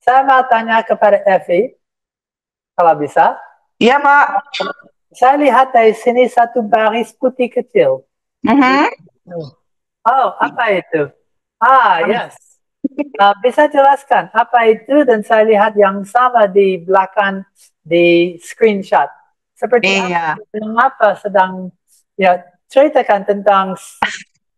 Saya mau tanya kepada Effie, kalau bisa. Iya, Pak. Saya lihat dari sini satu baris putih kecil. Mhm. Oh, apa itu? Yes. Bisa jelaskan apa itu dan saya lihat yang sama di belakang di screenshot. Seperti Iya. apa sedang ya ceritakan tentang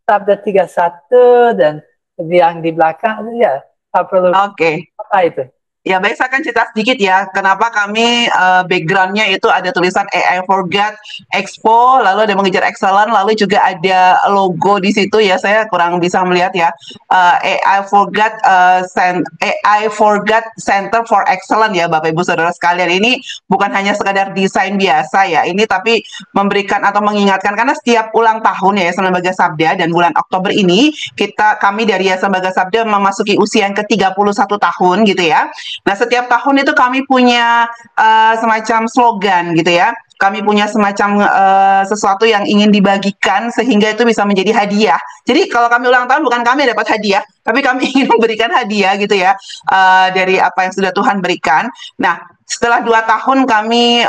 sabda 31 dan yang di belakang ya apa perlu Oke. apa itu? Ya, baik, saya akan cerita sedikit ya, kenapa kami backgroundnya itu ada tulisan AI for God Expo, lalu ada mengejar excellent, lalu juga ada logo di situ ya, saya kurang bisa melihat ya, AI for God, AI for God Center for Excellent ya, Bapak Ibu Saudara sekalian. Ini bukan hanya sekadar desain biasa ya, ini tapi memberikan atau mengingatkan, karena setiap ulang tahun ya Yayasan Lembaga Sabda, dan bulan Oktober ini kami dari Yayasan Lembaga Sabda memasuki usia yang ke-31 tahun gitu ya. Nah, setiap tahun itu kami punya semacam slogan gitu ya. Kami punya semacam sesuatu yang ingin dibagikan sehingga itu bisa menjadi hadiah. Jadi kalau kami ulang tahun bukan kami dapat hadiah, tapi kami ingin memberikan hadiah gitu ya, dari apa yang sudah Tuhan berikan. Nah, setelah 2 tahun kami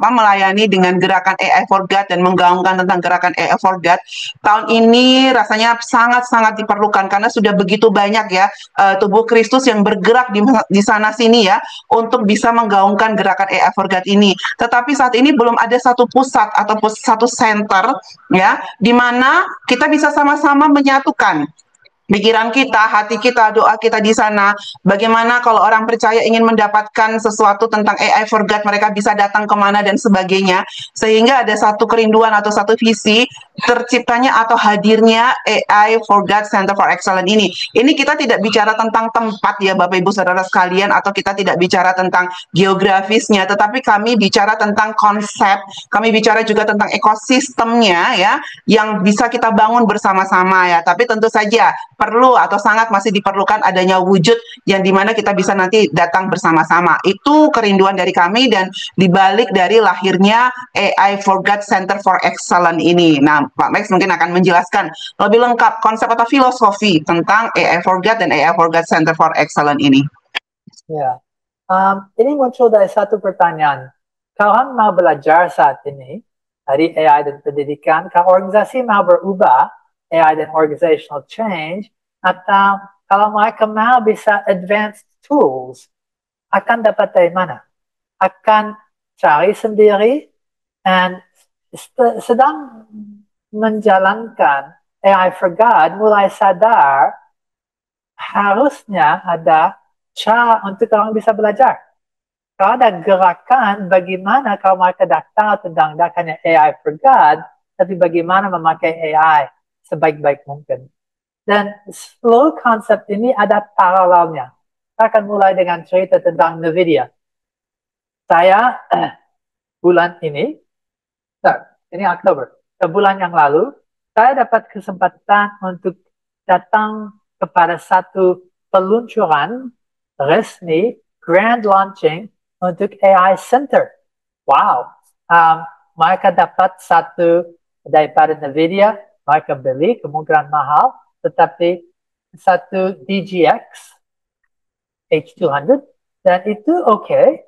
melayani dengan gerakan AI for God dan menggaungkan tentang gerakan AI for God, tahun ini rasanya sangat-sangat diperlukan karena sudah begitu banyak ya tubuh Kristus yang bergerak di sana sini ya untuk bisa menggaungkan gerakan AI for God ini. Tetapi saat ini belum ada satu pusat atau satu center ya di mana kita bisa sama-sama menyatukan pikiran kita, hati kita, doa kita di sana. Bagaimana kalau orang percaya ingin mendapatkan sesuatu tentang AI for God, mereka bisa datang kemana dan sebagainya. Sehingga ada satu kerinduan atau satu visi terciptanya atau hadirnya AI for God Center for Excellence ini. Ini kita tidak bicara tentang tempat ya Bapak Ibu Saudara sekalian, atau kita tidak bicara tentang geografisnya, tetapi kami bicara tentang konsep, kami bicara juga tentang ekosistemnya ya, yang bisa kita bangun bersama-sama ya. Tapi tentu saja perlu atau sangat masih diperlukan adanya wujud yang dimana kita bisa nanti datang bersama-sama. Itu kerinduan dari kami dan dibalik dari lahirnya AI for God Center for Excellence ini. Nah, Pak Max mungkin akan menjelaskan lebih lengkap konsep atau filosofi tentang AI for God dan AI for God Center for Excellence ini. Ya. Ini muncul dari satu pertanyaan. Kalau orang mau belajar saat ini dari AI dan pendidikan, kalau organisasi mau berubah, AI dan organizational change, atau kalau mereka mau bisa advanced tools, akan dapat dari mana? Akan cari sendiri dan sedang menjalankan AI for God, mulai sadar harusnya ada cara untuk orang bisa belajar. Kalau ada gerakan, bagaimana kalau mereka dah tahu tentang gerakannya AI for God, tapi bagaimana memakai AI sebaik-baik mungkin. Dan seluruh konsep ini ada paralelnya. Saya akan mulai dengan cerita tentang NVIDIA. Saya bulan ini, ini Oktober, bulan yang lalu, saya dapat kesempatan untuk datang kepada satu peluncuran resmi, grand launching untuk AI Center. Wow. Mereka dapat satu daripada NVIDIA, mereka beli kemungkinan mahal, tetapi satu DGX H200, dan itu oke.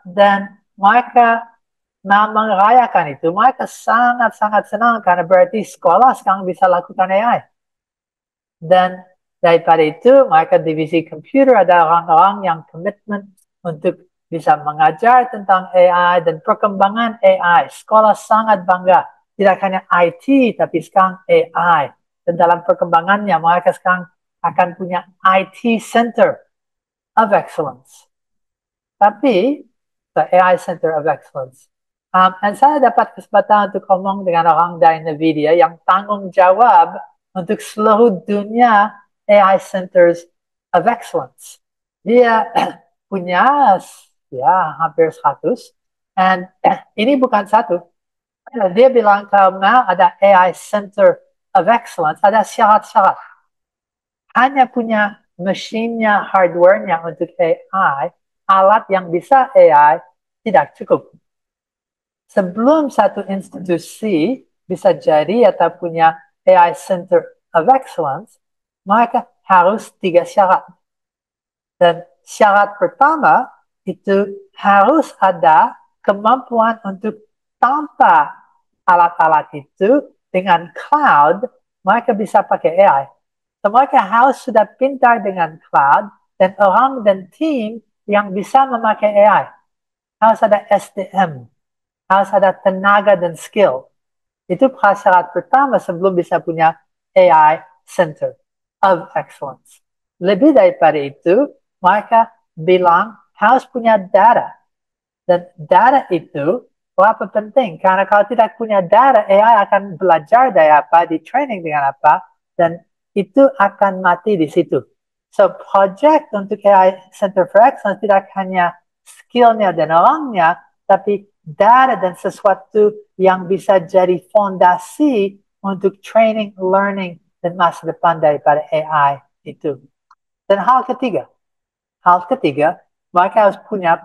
Dan mereka merayakan itu, mereka sangat-sangat senang karena berarti sekolah sekarang bisa lakukan AI. Dan daripada itu, mereka divisi komputer ada orang-orang yang komitmen untuk bisa mengajar tentang AI dan perkembangan AI. Sekolah sangat bangga. Tidak hanya IT, tapi sekarang AI. Dan dalam perkembangannya, mereka sekarang akan punya IT Center of Excellence. Tapi, the AI Center of Excellence. Dan saya dapat kesempatan untuk ngomong dengan orang dari NVIDIA yang tanggung jawab untuk seluruh dunia AI Centers of Excellence. Dia punya ya hampir 100. Dan ini bukan satu. Dia bilang kalau mau ada AI Center of Excellence, ada syarat-syarat. Hanya punya mesinnya, hardware-nya untuk AI, alat yang bisa AI tidak cukup. Sebelum satu institusi bisa jadi atau punya AI Center of Excellence, mereka harus 3 syarat. Dan syarat pertama itu harus ada kemampuan untuk tanpa alat-alat itu dengan cloud, mereka bisa pakai AI. So, mereka harus sudah pintar dengan cloud dan orang dan tim yang bisa memakai AI. Harus ada SDM, harus ada tenaga dan skill. Itu prasyarat pertama sebelum bisa punya AI Center of Excellence. Lebih daripada itu, mereka bilang harus punya data. Dan data itu berapa penting? Karena kalau tidak punya data, AI akan belajar dari apa, di training dengan apa, dan itu akan mati di situ. So, project untuk AI Center for Excellence tidak hanya skillnya dan orangnya, tapi data dan sesuatu yang bisa jadi fondasi untuk training, learning, dan masa depan daripada AI itu. Dan hal ketiga, mereka harus punya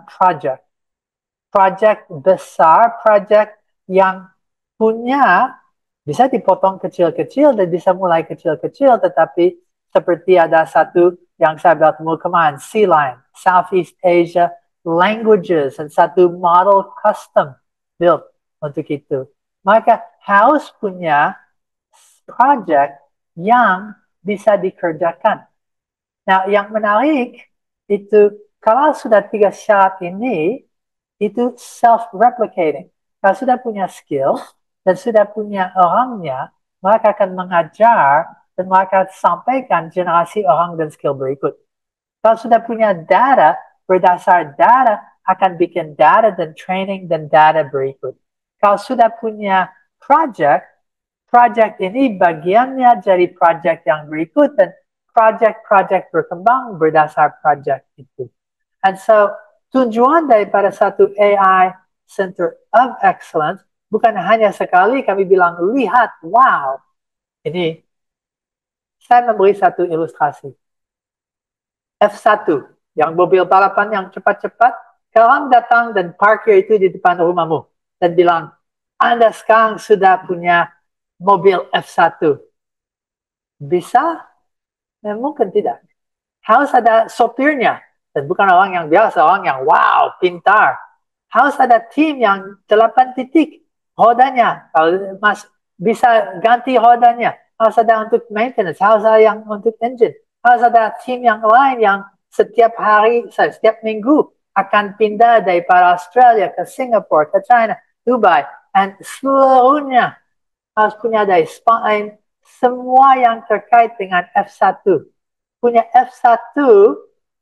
project besar, project yang punya bisa dipotong kecil-kecil dan bisa mulai kecil-kecil, tetapi seperti ada satu yang saya bertemu kemarin, C-Line, Southeast Asia Languages, dan satu model custom built untuk itu. Mereka harus punya project yang bisa dikerjakan. Nah, yang menarik itu kalau sudah 3 syarat ini, itu self-replicating. Kalau sudah punya skill dan sudah punya orangnya, mereka akan mengajar dan mereka sampaikan generasi orang dan skill berikut. Kalau sudah punya data, berdasar data akan bikin data dan training dan data berikut. Kalau sudah punya project ini bagiannya jadi project yang berikut dan project berkembang berdasar project itu. And so, tujuan daripada satu AI Center of Excellence bukan hanya sekali kami bilang, lihat, wow. Ini, saya memberi satu ilustrasi. F1, yang mobil balapan yang cepat-cepat, kalau datang dan parkir itu di depan rumahmu dan bilang, Anda sekarang sudah punya mobil F1. Bisa? Ya, mungkin tidak. Harus ada sopirnya. Dan bukan orang yang biasa, orang yang wow, pintar. Harus ada tim yang 8 titik rodanya. Kalau bisa ganti rodanya. Harus ada untuk maintenance. Harus ada yang untuk engine. Harus ada tim yang lain yang setiap hari, setiap minggu akan pindah daripada Australia ke Singapura, ke China, Dubai. Dan seluruhnya harus punya dari spine, semua yang terkait dengan F1. Punya F1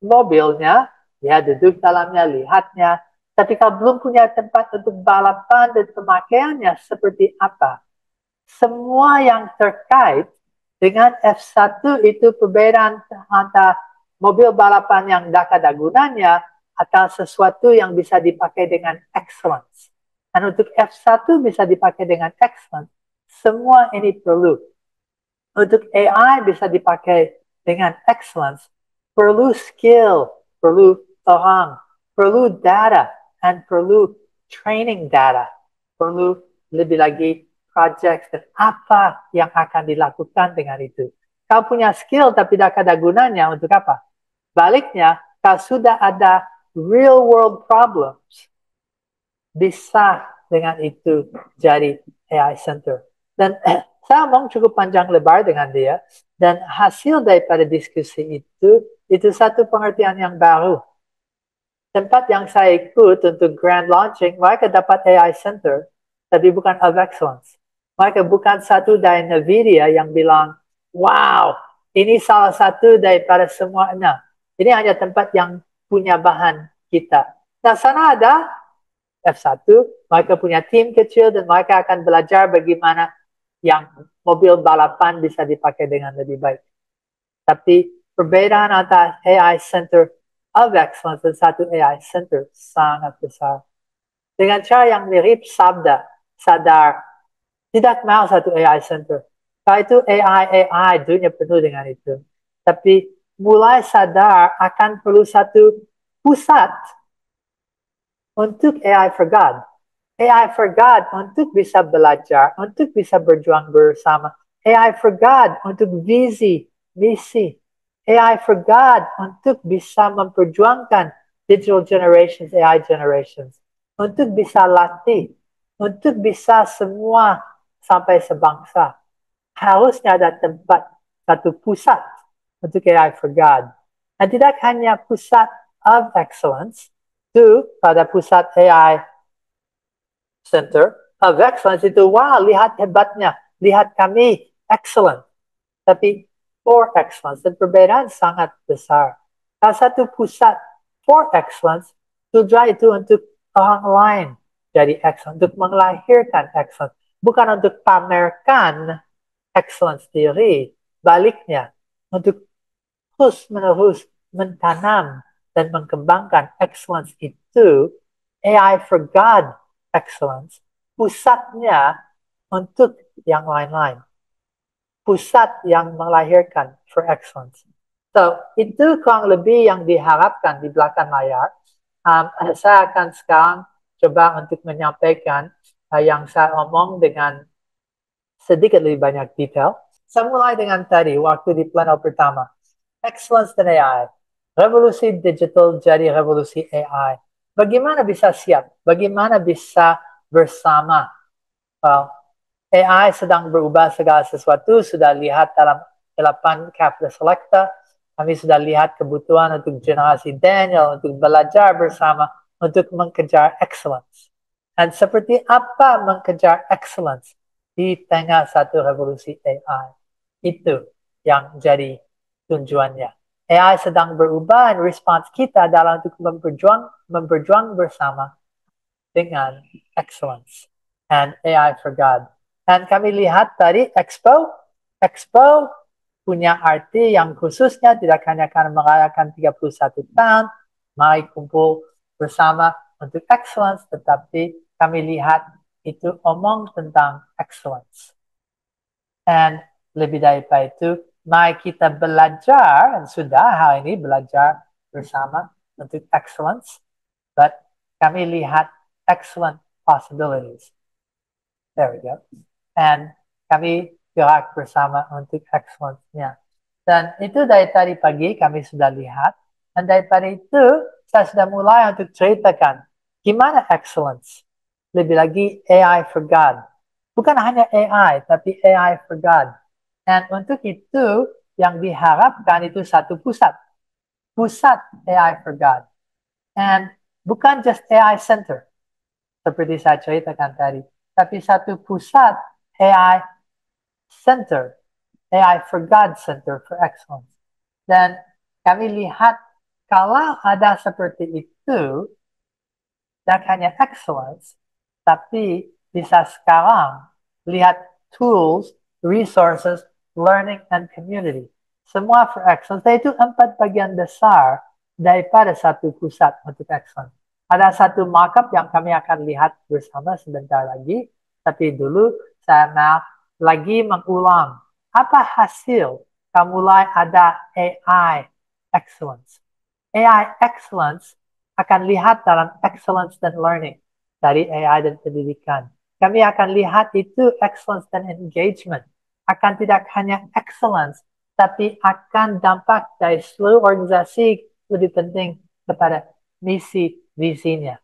mobilnya, ya duduk dalamnya, lihatnya. Tapi kalau belum punya tempat untuk balapan dan pemakaiannya seperti apa. Semua yang terkait dengan F1 itu perbedaan antara mobil balapan yang tidak ada gunanya atau sesuatu yang bisa dipakai dengan excellence. Dan untuk F1 bisa dipakai dengan excellence, semua ini perlu. Untuk AI bisa dipakai dengan excellence, perlu skill, perlu orang, perlu data, dan perlu training data, perlu lebih lagi project dan apa yang akan dilakukan dengan itu. Kau punya skill tapi tidak ada gunanya, untuk apa? Baliknya, kalau sudah ada real world problems, bisa dengan itu jadi AI Center. Dan saya ngomong cukup panjang lebar dengan dia, dan hasil daripada diskusi itu satu pengertian yang baru. Tempat yang saya ikut untuk grand launching, mereka dapat AI Center, tapi bukan of excellence. Mereka bukan satu dari NVIDIA yang bilang, wow, ini salah satu daripada semuanya. Ini hanya tempat yang punya bahan kita. Nah, sana ada F1, mereka punya tim kecil dan mereka akan belajar bagaimana yang mobil balapan bisa dipakai dengan lebih baik. Tapi perbedaan antara AI Center of Excellence dan satu AI Center sangat besar. Dengan cara yang mirip sadar, tidak mau satu AI Center. Kalau itu AI, dunia penuh dengan itu. Tapi mulai sadar akan perlu satu pusat untuk AI for God. AI for God untuk bisa belajar, untuk bisa berjuang bersama. AI for God untuk visi, misi. AI for God untuk bisa memperjuangkan digital generations, AI generations, untuk bisa latih, untuk bisa semua sampai sebangsa. Harusnya ada tempat, satu pusat untuk AI for God. Dan tidak hanya pusat of excellence, itu pada pusat AI Center of Excellence itu, wow, lihat hebatnya, lihat kami excellent. Tapi for excellence, dan perbedaan sangat besar. Salah satu pusat for excellence, tujuan itu untuk orang lain jadi excellent, untuk melahirkan excellence, bukan untuk pamerkan excellence diri, baliknya, untuk terus-menerus mentanam dan mengembangkan excellence itu, AI for God excellence, pusatnya untuk yang lain-lain. Pusat yang melahirkan for excellence. So, itu kurang lebih yang diharapkan di belakang layar. Saya akan sekarang coba untuk menyampaikan yang saya omong dengan sedikit lebih banyak detail. Saya mulai dengan tadi, waktu di plano pertama. Excellence dan AI. Revolusi digital jadi revolusi AI. Bagaimana bisa siap? Bagaimana bisa bersama? Well, AI sedang berubah segala sesuatu, sudah lihat dalam 8 Capital Selecta, kami sudah lihat kebutuhan untuk generasi Daniel, untuk belajar bersama, untuk mengejar excellence. Dan seperti apa mengejar excellence di tengah satu revolusi AI? Itu yang jadi tujuannya. AI sedang berubah dan respons kita adalah untuk memperjuang bersama dengan excellence and AI for God. Dan kami lihat tadi Expo punya arti yang khususnya tidak hanya karena merayakan 31 tahun, mari kumpul bersama untuk excellence, tetapi kami lihat itu omong tentang excellence. Dan lebih daripada itu, mari kita belajar, dan sudah hari ini belajar bersama untuk excellence, but kami lihat excellent possibilities. There we go. And kami gerak bersama untuk excellence-nya. Dan itu dari tadi pagi kami sudah lihat. Dan daripada itu, saya sudah mulai untuk ceritakan gimana excellence. Lebih lagi AI for God. Bukan hanya AI, tapi AI for God. Dan untuk itu, yang diharapkan itu satu pusat. Pusat AI for God. And bukan just AI Center, seperti saya ceritakan tadi, tapi satu pusat AI Center, AI for God Center for Excellence. Dan kami lihat kalau ada seperti itu, tidak hanya excellence, tapi bisa sekarang lihat tools, resources, learning, and community. Semua for excellence, yaitu 4 bagian besar daripada satu pusat untuk excellence. Ada satu markup yang kami akan lihat bersama sebentar lagi, tapi dulu saya mau lagi mengulang. Apa hasil mulai ada AI excellence? AI excellence akan lihat dalam excellence dan learning dari AI dan pendidikan. Kami akan lihat itu excellence dan engagement. Akan tidak hanya excellence, tapi akan dampak dari seluruh organisasi lebih penting kepada misi visinya.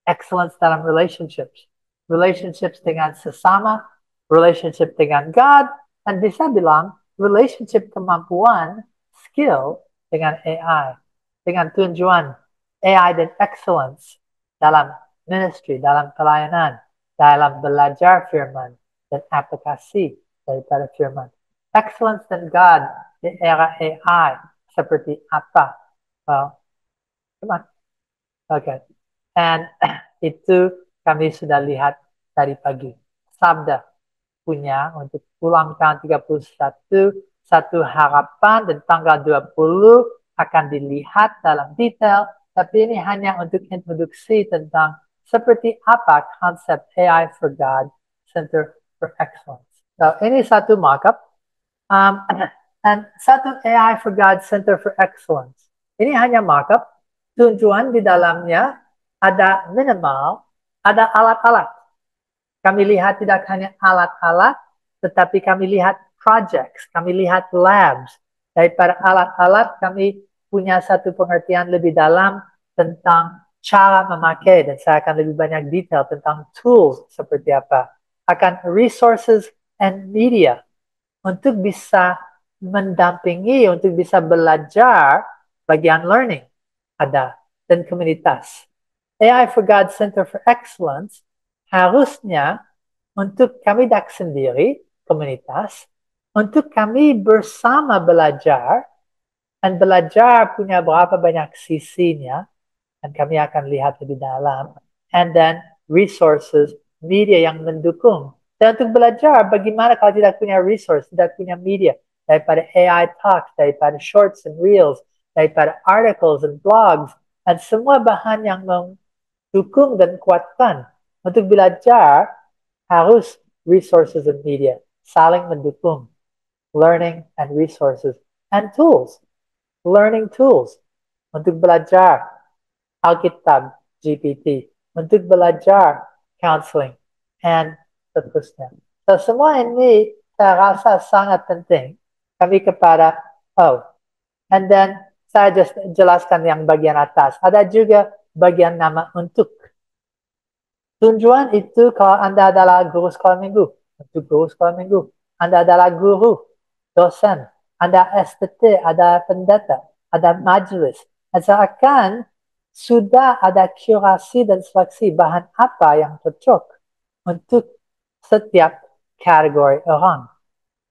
Excellence dalam relationships. Relationships dengan sesama, relationship dengan God, dan bisa bilang relationship kemampuan, skill dengan AI. Dengan tujuan AI dan excellence dalam ministry, dalam pelayanan, dalam belajar firman, dan aplikasi daripada firman. Excellence dan God di era AI seperti apa? Come on. Okay. And itu kami sudah lihat tadi pagi. Sabda punya untuk ulang tahun 31, satu harapan dan tanggal 20 akan dilihat dalam detail, tapi ini hanya untuk introduksi tentang seperti apa konsep AI for God Center for Excellence. So, ini satu markup. Dan satu AI for God Center for Excellence. Ini hanya markup. Tujuan di dalamnya ada minimal, ada alat-alat. Kami lihat tidak hanya alat-alat, tetapi kami lihat projects, kami lihat labs, Daripada alat-alat, kami punya satu pengertian lebih dalam tentang cara memakai, dan saya akan lebih banyak detail tentang tools seperti apa. Akan resources and media untuk bisa mendampingi, untuk bisa belajar bagian learning ada, dan komunitas. AI for God Center for Excellence harusnya untuk kami dak sendiri, komunitas, untuk kami bersama belajar, dan belajar punya berapa banyak sisinya, dan kami akan lihat lebih dalam. And then resources, media yang mendukung. Dan untuk belajar bagaimana kalau tidak punya resource, tidak punya media, daripada AI Talks, daripada shorts and reels, daripada articles and blogs, dan semua bahan yang mendukung dan kuatkan. Untuk belajar harus resources and media, saling mendukung, learning and resources, and tools, learning tools, untuk belajar Alkitab, GPT, untuk belajar counseling, and seterusnya. So, semua ini saya rasa sangat penting kami kepada, and then saya just jelaskan yang bagian atas. Ada juga bagian nama untuk. Tujuan itu kalau Anda adalah guru sekolah minggu, untuk guru sekolah minggu. Anda adalah guru, dosen, Anda STT, ada pendeta, ada majelis. Asalkan sudah ada kurasi dan seleksi bahan apa yang cocok untuk setiap kategori orang.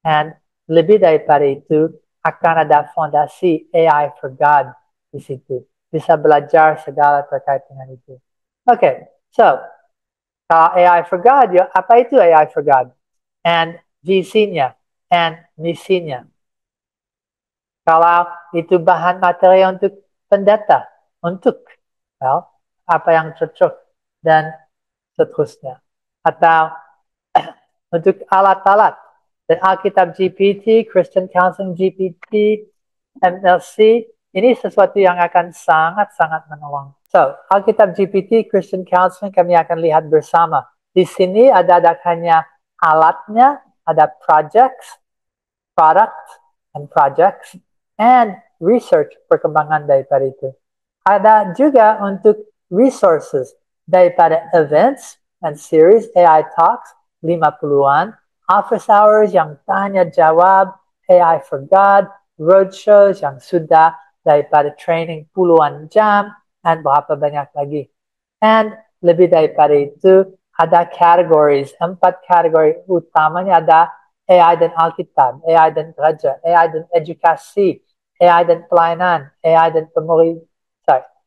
Dan lebih daripada itu, akan ada fondasi AI for God di situ. Bisa belajar segala terkait dengan itu. Okay, so AI for God, apa itu AI for God? And visinya, and misinya. Kalau itu bahan materi untuk pendeta, untuk apa yang cocok, dan seterusnya. Atau untuk alat-alat, dan Alkitab GPT, Christian Counseling GPT, MLC, ini sesuatu yang akan sangat-sangat menolong. So, Alkitab GPT, Christian Counseling, kami akan lihat bersama. Di sini ada hanya alatnya, ada projects, products, and projects, and research perkembangan daripada itu. Ada juga untuk resources daripada events and series AI Talks 50-an, office hours yang tanya jawab, AI for God, roadshows yang sudah daripada training puluhan jam, dan berapa banyak lagi. And lebih daripada itu, ada categories, 4 kategori utamanya ada AI dan Alkitab, AI dan gereja, AI dan edukasi, AI dan pelayanan, AI dan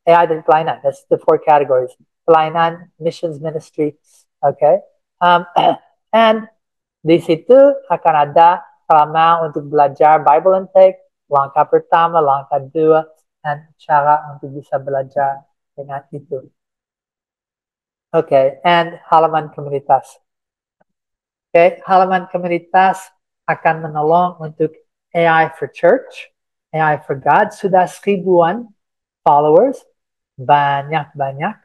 AI dan pelayanan. That's the 4 categories. Pelayanan, missions ministry, okay. And di situ akan ada halaman untuk belajar Bible Intake, langkah pertama, langkah 2, dan cara untuk bisa belajar dengan itu. Okay, and halaman komunitas. Okay, halaman komunitas akan menolong untuk AI for Church, AI for God, sudah 1000-an followers, banyak-banyak.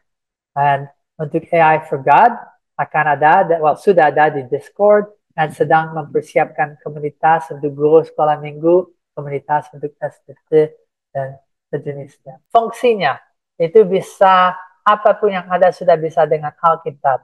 And untuk AI for God akan ada, sudah ada di Discord, dan sedang mempersiapkan komunitas untuk guru sekolah minggu, komunitas untuk STT, dan sejenisnya. Fungsinya itu bisa apapun yang ada sudah bisa dengan Alkitab.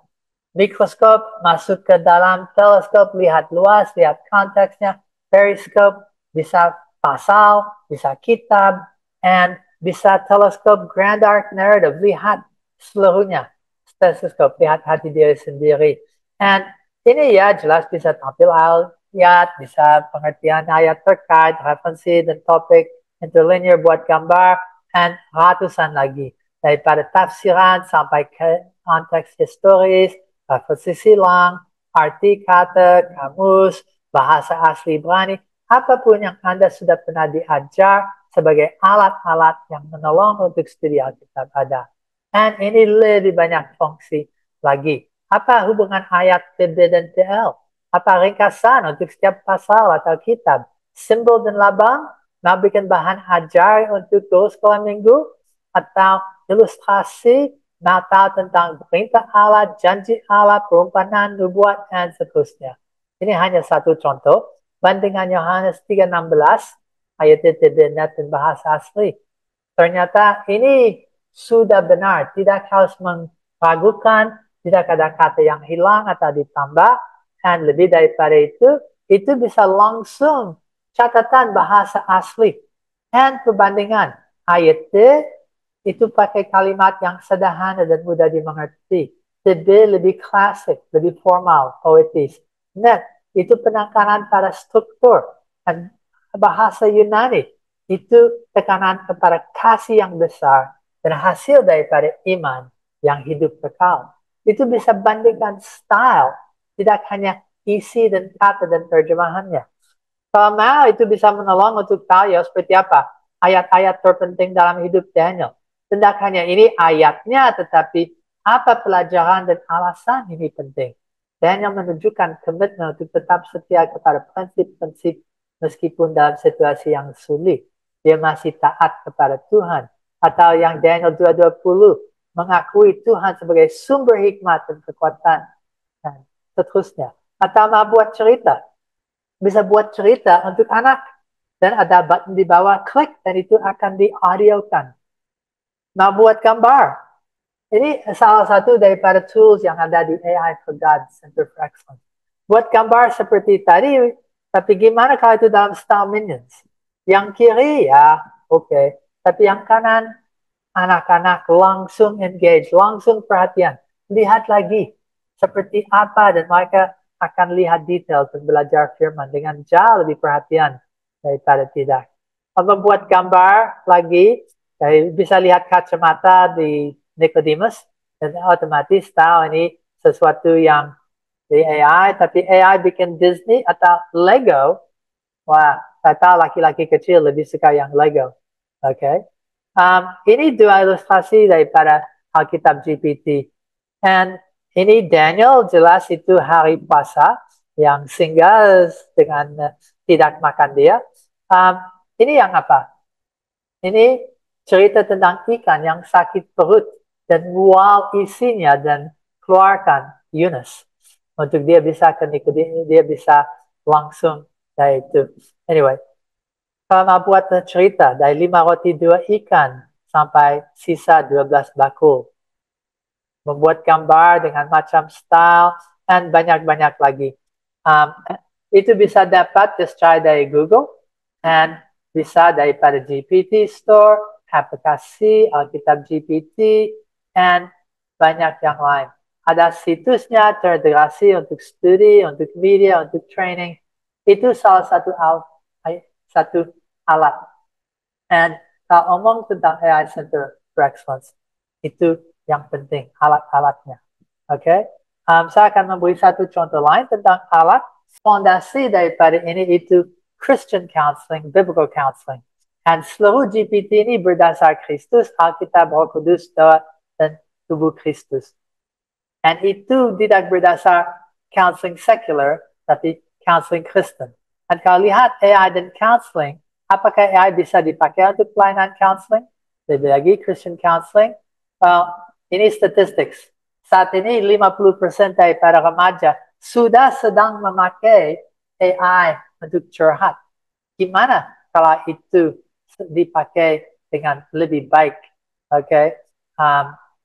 Mikroskop masuk ke dalam teleskop, lihat luas, lihat konteksnya. Periskop bisa pasal, bisa kitab, and bisa teleskop grand arc narrative, lihat seluruhnya. Stetoskop, lihat hati diri sendiri. And ini ya jelas bisa tampil ayat, bisa pengertian ayat terkait, referensi dan topik, interlinear buat gambar, and ratusan lagi. Daripada tafsiran sampai ke konteks historis, referensi silang, arti kata, kamus, bahasa asli Ibrani, apapun yang Anda sudah pernah diajar sebagai alat-alat yang menolong untuk studi Alkitab ada. Dan ini lebih banyak fungsi lagi. Apa hubungan ayat TB dan TL? Apa ringkasan untuk setiap pasal atau kitab? Simbol dan labang? Mau bikin bahan ajar untuk guru sekolah minggu? Atau ilustrasi? Mau tahu tentang perintah Allah, janji Allah, perumpamaan, nubuat, dan seterusnya. Ini hanya satu contoh. Bandingan Yohanes 3:16. ayat itu dan bahasa asli. Ternyata ini sudah benar, tidak harus meragukan, tidak ada kata yang hilang atau ditambah, dan lebih daripada itu bisa langsung catatan bahasa asli dan perbandingan ayat itu pakai kalimat yang sederhana dan mudah dimengerti, lebih klasik, lebih formal, poetis. Net itu penekanan pada struktur dan bahasa Yunani itu tekanan kepada kasih yang besar dan hasil daripada iman yang hidup kekal. Itu bisa bandingkan style, tidak hanya isi dan kata dan terjemahannya. Kalau mau itu bisa menolong untuk tahu ya seperti apa ayat-ayat terpenting dalam hidup Daniel. Tidak hanya ini ayatnya, tetapi apa pelajaran dan alasan ini penting. Daniel menunjukkan komitmen untuk tetap setia kepada prinsip-prinsip meskipun dalam situasi yang sulit. Dia masih taat kepada Tuhan. Atau yang Daniel 2:20 mengakui Tuhan sebagai sumber hikmat dan kekuatan. Dan seterusnya. Atau mau buat cerita. Bisa buat cerita untuk anak. Dan ada button di bawah, klik dan itu akan di-audiokan. Mau buat gambar. Ini salah satu daripada tools yang ada di AI for God Center for Excellence. Buat gambar seperti tadi, tapi gimana kalau itu dalam style Minions? Yang kiri ya, oke. Tapi yang kanan, anak-anak langsung engage, langsung perhatian. Lihat lagi seperti apa dan mereka akan lihat detail dan belajar firman dengan jauh lebih perhatian daripada tidak. Kalau membuat gambar lagi, bisa lihat kacamata di Nicodemus dan otomatis tahu ini sesuatu yang di AI, tapi AI bikin Disney atau Lego. Wah, saya tahu laki-laki kecil lebih suka yang Lego. Oke. Ini dua ilustrasi daripada Alkitab GPT. Dan ini Daniel jelas itu hari puasa yang singgah dengan tidak makan dia. Ini yang apa? Ini cerita tentang ikan yang sakit perut dan mual isinya dan keluarkan Yunus. Untuk dia bisa ke Nikodemus, dia bisa langsung dari itu. Anyway, kalau mau buat cerita dari 5 roti 2 ikan sampai sisa 12 bakul. Membuat gambar dengan macam style dan banyak-banyak lagi. Itu bisa dapat secara dari Google dan bisa daripada GPT Store, aplikasi Alkitab GPT, dan banyak yang lain. Ada situsnya terintegrasi untuk studi, untuk media, untuk training. Itu salah satu alat. Dan kalau omong tentang AI Center for Excellence, itu yang penting, alat-alatnya. Oke? Saya akan memberi satu contoh lain tentang alat. Fondasi daripada ini itu Christian counseling, biblical counseling. Dan seluruh GPT ini berdasar Kristus, Alkitab, Roh Kudus, Doa, dan tubuh Kristus. Dan itu tidak berdasar counseling secular, tapi counseling Kristen. Dan kalau lihat AI dan counseling, apakah AI bisa dipakai untuk pelayanan counseling? Lebih lagi Christian counseling. Ini statistics. Saat ini 50% daripada remaja sudah sedang memakai AI untuk curhat. Gimana kalau itu dipakai dengan lebih baik? Okay?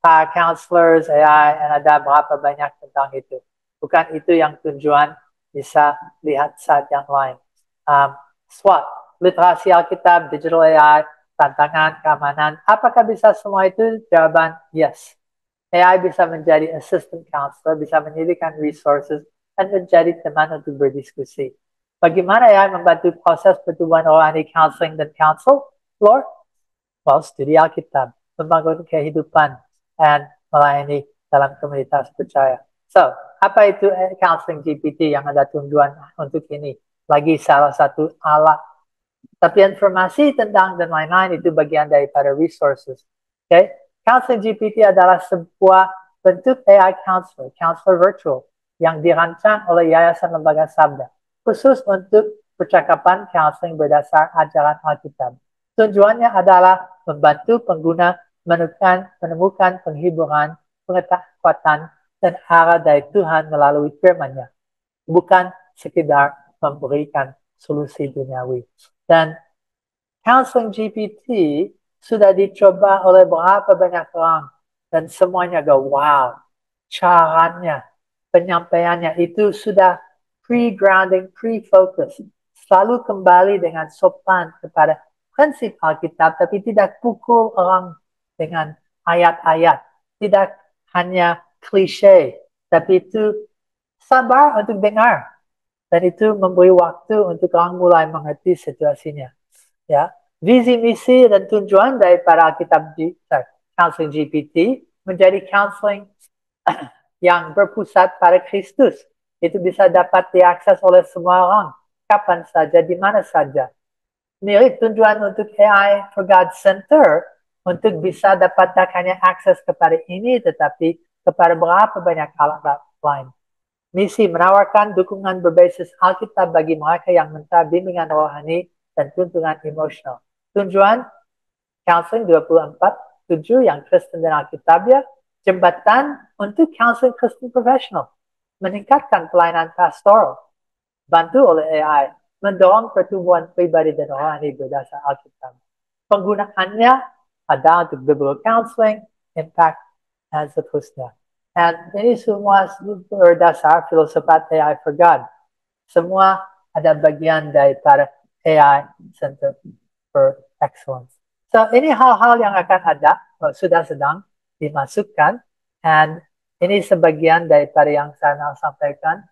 Para counselors, AI, dan ada berapa banyak tentang itu. Bukan itu yang tujuan, bisa lihat saat yang lain. SWOT, literasi Alkitab, digital AI, tantangan, keamanan. Apakah bisa semua itu? Jawaban yes. AI bisa menjadi assistant counselor, bisa menyediakan resources, dan menjadi teman untuk berdiskusi. Bagaimana AI membantu proses pertumbuhan rohani counseling dan counsel? Lord? Well, studi Alkitab, membangun kehidupan, dan melayani dalam komunitas percaya. So, apa itu counseling GPT yang ada tujuan untuk ini? Lagi salah satu alat. Tapi informasi tentang dan lain-lain itu bagian daripada resources. Okay? Counseling GPT adalah sebuah bentuk AI counselor virtual yang dirancang oleh Yayasan Lembaga Sabda, khusus untuk percakapan counseling berdasar ajaran Alkitab. Tujuannya adalah membantu pengguna menemukan penghiburan, pengetahuan, dan arah dari Tuhan melalui firman-Nya, bukan sekedar memberikan solusi duniawi. Dan counseling GPT sudah dicoba oleh berapa banyak orang dan semuanya go, wow, caranya, penyampaiannya itu sudah pre-grounding, pre-focus, selalu kembali dengan sopan kepada prinsip Alkitab, tapi tidak pukul orang dengan ayat-ayat, tidak hanya klise, tapi itu sabar untuk dengar, dan itu memberi waktu untuk orang mulai mengerti situasinya. Ya, visi misi dan tujuan daripada Alkitab Counseling GPT menjadi counseling yang berpusat pada Kristus. Itu bisa dapat diakses oleh semua orang, kapan saja, di mana saja. Mirip tujuan untuk AI for God Center, untuk bisa dapat tak hanya akses kepada ini, tetapi kepada berapa banyak alat lain. Misi menawarkan dukungan berbasis Alkitab bagi mereka yang minta bimbingan rohani dan tuntunan emosional. Tujuan Counseling 24/7 yang Kristen dan Alkitabiah, jembatan untuk counseling Kristen profesional, meningkatkan pelayanan pastoral, bantu oleh AI, mendorong pertumbuhan pribadi dan rohani berdasar Alkitab. Penggunaannya ada untuk biblical counseling, impact, dan seterusnya. Dan ini semua berdasar filsafat AI for God. Semua ada bagian daripada AI Center for Excellence. So ini hal-hal yang akan ada, sudah sedang dimasukkan, dan ini sebagian daripada yang saya mau sampaikan.